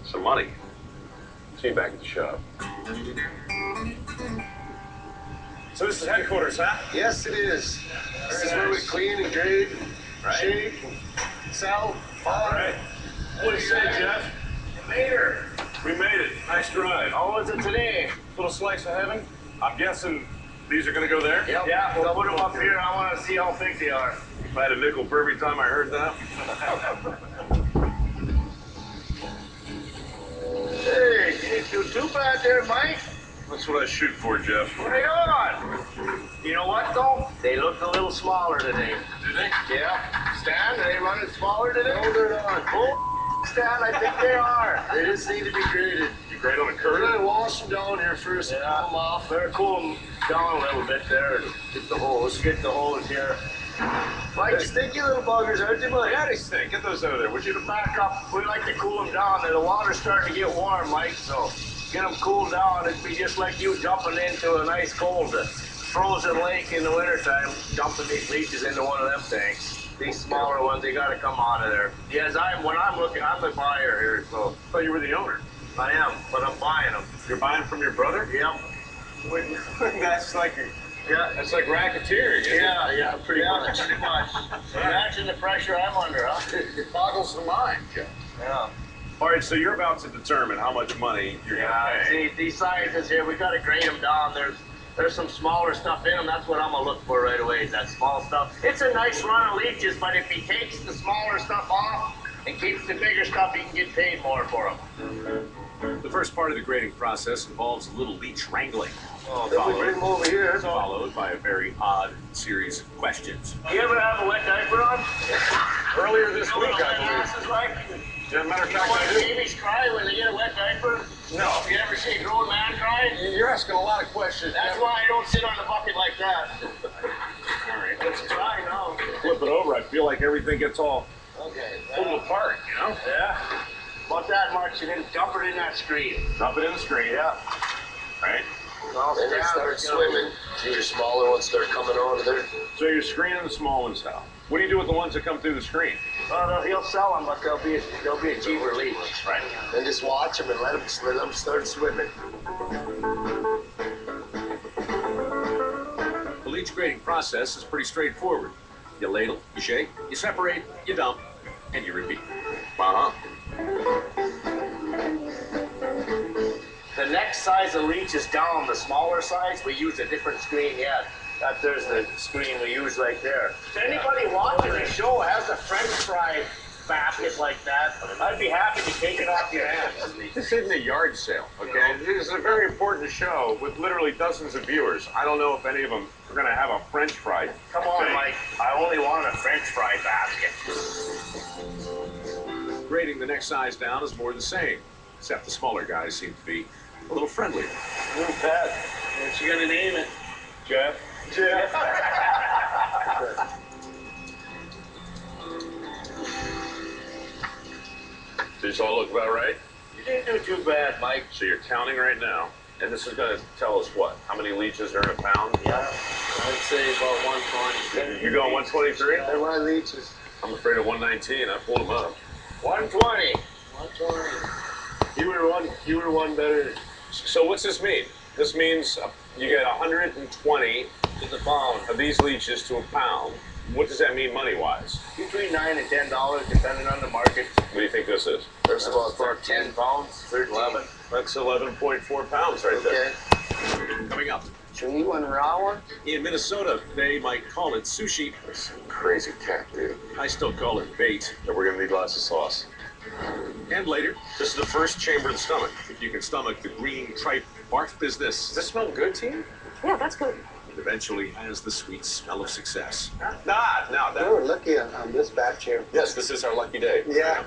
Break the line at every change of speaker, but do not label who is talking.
some money. See you back at the shop. So this is headquarters, huh?
Yes, it is. This is where we clean and grade, shake, sell,
All right. What do you say, Jeff?
We made her.
We made it. Nice drive.
How was it today?
Little slice of heaven. I'm guessing these are going to go there?
Yep. Yeah, we'll put them up here. I want to see how big they are.
I had a nickel for every time I heard that.
Hey, you didn't do too bad there, Mike.
That's what I shoot for, Jeff.
Right on. You know what, though? They look a little smaller today.
Do they?
Yeah. Stan, are they running smaller today? No, they're not. Oh, Stan, I think they are. They just need to be graded.
You grade on a curve?
We're going to wash them down here first and cool them off. Better cool them down a little bit there and get the hose. Get the hose here. Mike, stinky little buggers, aren't they, Mike?
Yeah, they stink. Get those out of there. Would you to back up?
We like to cool them down. And the water's starting to get warm, Mike, so get them cooled down. It'd be just like you jumping into a nice cold frozen lake in the wintertime, dumping these leeches into one of them tanks. These smaller ones, they got to come out of there. Yes, when I'm looking, I'm the buyer here, so.
I thought you were the owner.
I am, but I'm buying them.
You're buying from your brother?
Yep.
That's like that's like racketeering.
Yeah, pretty much. Imagine the pressure I'm under, huh?
It boggles the mind, Jeff.
Yeah.
All right, so you're about to determine how much money you're going to pay.
See, these sizes here, we got to grade them down. There's some smaller stuff in them. That's what I'm going to look for right away, is that small stuff. It's a nice run of leeches, but if he takes the smaller stuff off and keeps the bigger stuff, he can get paid more for them.
The first part of the grading process involves a little leech wrangling.
Oh, then we bring them over here.
Followed by a very odd series of questions.
You ever have a wet diaper on?
Earlier this week, I believe.
Asses like?
As a matter of
You know
fact,
why
I do.
babies cry when they get a wet diaper?
No.
You ever see a grown man cry?
You're asking a lot of questions.
That's why I don't sit on the bucket like that.
All right,
Let's try now.
flip it over. I feel like everything gets all
Okay.
pulled apart, you know?
Yeah. About that much, and then dump it in that screen.
Dump it in the screen.
Yeah.
Right?
Then they start swimming. See your smaller ones start coming on there.
So you're screening the small ones now. What do you do with the ones that come through the screen?
He'll sell them, but they'll be a cheaper leech.
Right.
Then just watch them and let them start swimming.
The leech grading process is pretty straightforward. You ladle, you shake, you separate, you dump, and you repeat. Uh-huh.
The next size of leech is down. The smaller size, we use a different screen yet. There's the screen we use right there. If anybody watching the show has a French fry basket like that, I'd be happy to take it off your hands.
This isn't a yard sale, okay? This is a very important show with literally dozens of viewers. I don't know if any of them are going to have a French fry.
Come on, Mike. I only want a French fry basket.
Grading the next size down is more the same, except the smaller guys seem to be a little friendlier.
Little pet. What you gonna name it?
Jeff?
Jeff.
These all look about right?
You didn't do too bad, Mike.
So you're counting right now, and this is going to tell us what? How many leeches are in a pound?
Yeah, I'd say about 120.
You going 123?
They're my leeches.
I'm afraid of 119. I pulled them up.
120. 120. You were one better.
So what's this mean? This means you get 120
To the pound.
of these leeches to a pound. What does that mean money-wise?
Between $9 and $10, depending on the market.
What do you think this is?
There's about 10 pounds, 13.
11. That's 11.4 pounds right there.
Okay.
Coming up.
Should we eat one raw one?
In Minnesota, they might call it sushi.
That's some crazy cat, dude.
I still call it bait.
And we're gonna need lots of sauce.
And later, this is the first chamber of the stomach. If you can stomach the green tripe barf business.
Does this smell good to you?
Yeah, that's good.
It eventually has the sweet smell of success.
We're lucky on this batch here.
Yes, this is our lucky day.
Yeah.